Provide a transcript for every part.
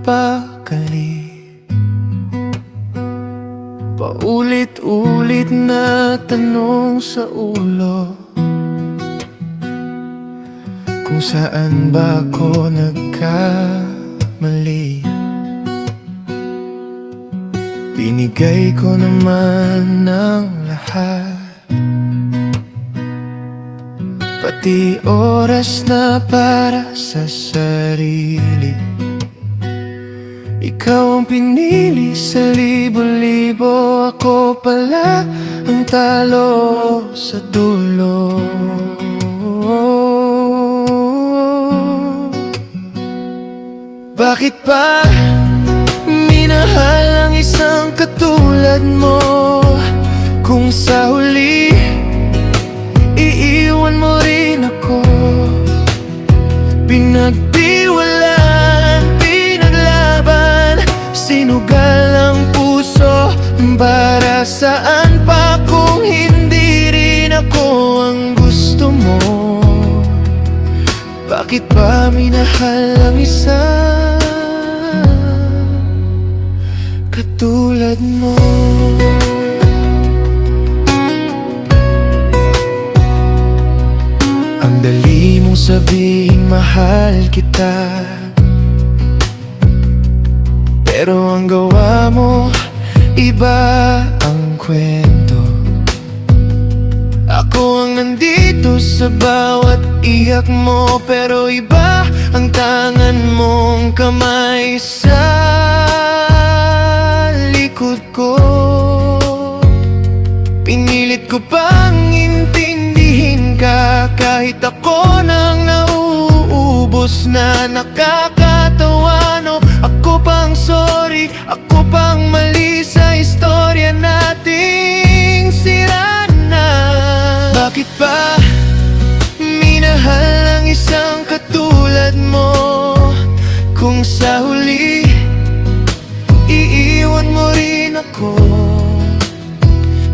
pakali. Paulit-ulit na tanong sa ulo, kung saan ba ako nagkamali. Binigay ko naman ng lahat, pati oras na para sa sarili. Ikaw ang pinili sa libo-libo, ako pala ang talo sa dulo. Bakit pa minahal ang isang katulad mo, kung sa huli iiwan mo rin ako? Pinagtiwalaan, pinaglaban, sinugal ang puso, para saan pa kung hindi rin ako ang gusto mo? Bakit ba minahal ang isang katulad mo? Ang dali mong sabihing mahal kita, pero ang gawa mo, iba ang kwento. Ako ang nandito sa bawat iyak mo, pero iba ang tangan mong kamay sa likod ko. Pinilit ko pang intindihin ka, kahit ako nang nauubos na. Nakakatawa, no? Ako pang sorry, ako pang mali sa istorya nating sira na. Bakit ba minahal ang isang katulad mo, kung sa huli iiwan mo rin ako?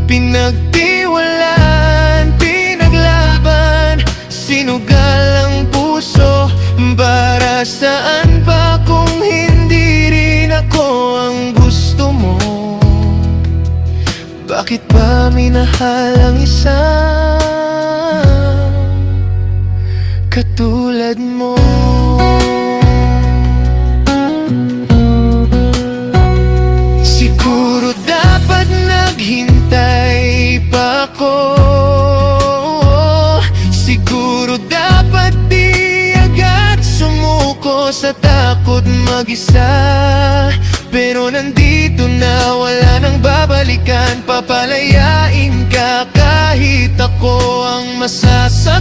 Pinagtiwalaan, pinaglaban, sinugal ang puso, para saan pa kung hindi rin ako ang gusto mo? Bakit ba minahal ang isang katulad mo? Siguro dapat naghintay pa ako, siguro dapat di agad sumuko sa takot mag-isa. Pero nandito na, wala nang babalikan, papalayain ka kahit ako ang masasaktan.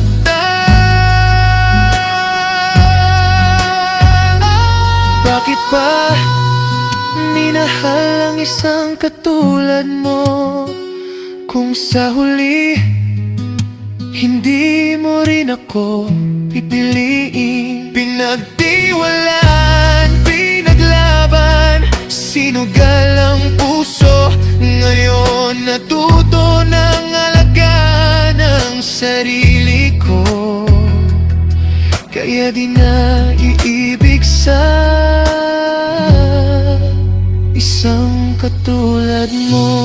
Bakit pa minahal ang isang katulad mo, kung sa huli hindi mo rin ako pipiliin? Pinagtiwalaan, pinaglaban, sinugal ang puso, ngayon natuto ng alagaan ang sarili ko. Kaya di na iibig sa isang katulad mo.